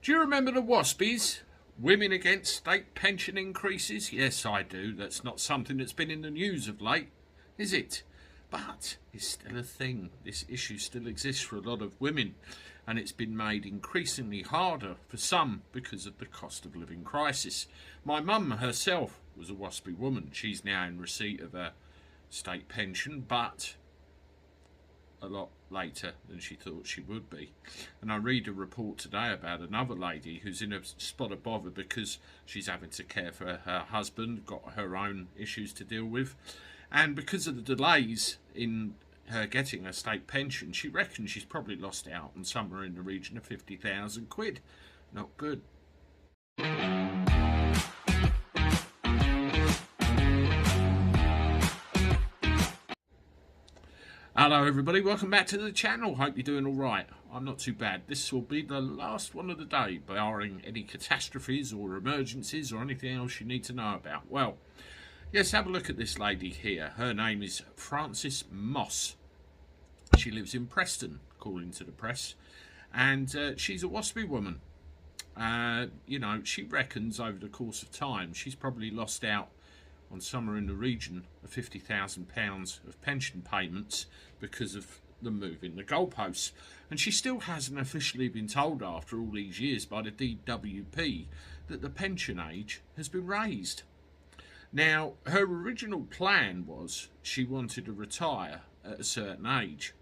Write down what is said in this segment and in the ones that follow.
Do you remember the WASPIs? Women against state pension increases? Yes, I do. That's not something that's been in the news of late, is it? But it's still a thing. This issue still exists for a lot of women, and it's been made increasingly harder for some because of the cost of living crisis. My mum herself was a WASPI woman. She's now in receipt of a state pension, but a lot later than she thought she would be. And I read a report today about another lady who's in a spot of bother because she's having to care for her husband, got her own issues to deal with, and because of the delays in her getting a state pension, she reckons she's probably lost out on somewhere in the region of 50,000 quid. Not good. Hello everybody, welcome back to the channel. Hope you're doing alright. I'm not too bad. This will be the last one of the day, barring any catastrophes or emergencies or anything else you need to know about. Well, yes, have a look at this lady here. Her name is Frances Moss. She lives in Preston, according to the press, and she's a WASPI woman. You know, she reckons over the course of time she's probably lost out on somewhere in the region of £50,000 of pension payments because of the move in the goalposts. And she still hasn't officially been told after all these years by the DWP that the pension age has been raised. Now, her original plan was she wanted to retire at a certain age.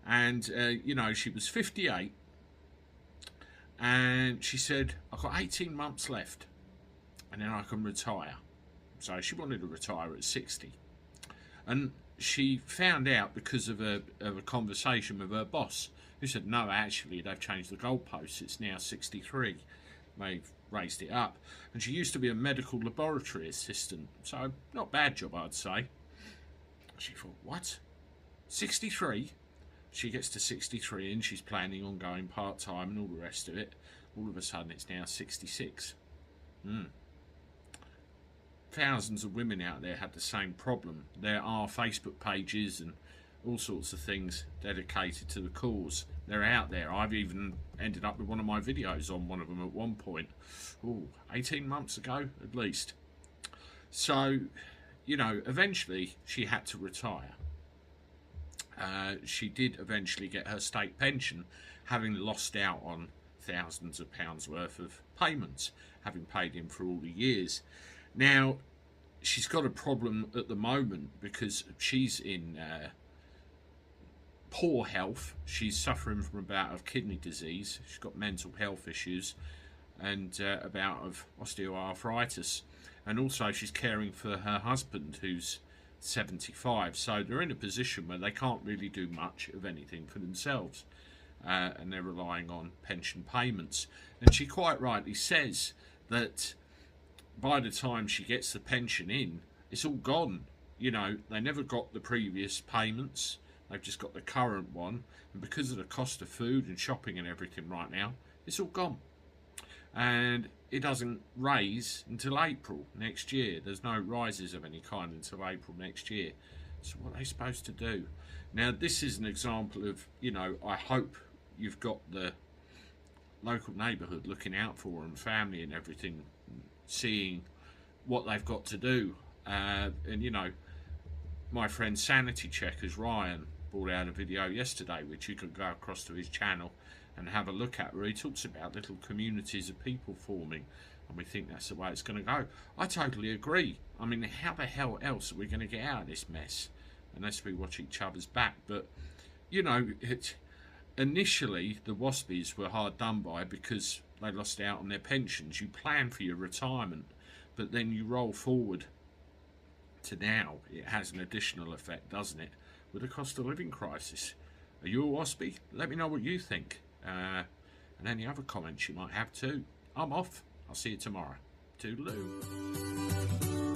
And, you know, she was 58 and she said, I've got 18 months left and then I can retire. So she wanted to retire at 60. And she found out because of a conversation with her boss, who said, no, actually, they've changed the goalposts. It's now 63. They've raised it up. And she used to be a medical laboratory assistant. So not bad job, I'd say. She thought, what? 63? She gets to 63 and she's planning on going part-time and all the rest of it. All of a sudden, it's now 66. Thousands of women out there had the same problem. There are Facebook pages and all sorts of things dedicated to the cause. They're out there. I've even ended up with one of my videos on one of them at one point. 18 months ago at least. So, you know, eventually she had to retire. She did eventually get her state pension, having lost out on thousands of pounds worth of payments, having paid in for all the years. Now, she's got a problem at the moment because she's in poor health. She's suffering from a bout of kidney disease. She's got mental health issues and a bout of osteoarthritis. And also she's caring for her husband, who's 75. So they're in a position where they can't really do much of anything for themselves. And they're relying on pension payments. And she quite rightly says that by the time she gets the pension in, it's all gone. You know, they never got the previous payments. They've just got the current one. And because of the cost of food and shopping and everything right now, it's all gone. And it doesn't raise until April next year. There's no rises of any kind until April next year. So what are they supposed to do? Now, this is an example of, you know, I hope you've got the local neighbourhood looking out for them, family and everything, seeing what they've got to do. And, you know, my friend Sanity Checkers, Ryan, brought out a video yesterday, which you can go across to his channel and have a look at, where he talks about little communities of people forming, and we think that's the way it's going to go. I totally agree. I mean, how the hell else are we going to get out of this mess unless we watch each other's back? But, you know, initially the WASPIs were hard done by because they lost out on their pensions. You plan for your retirement, but then you roll forward to now. It has an additional effect, doesn't it, with the cost of living crisis. Are you a WASPI? Let me know what you think. And any other comments you might have too. I'm off. I'll see you tomorrow. Toodaloo.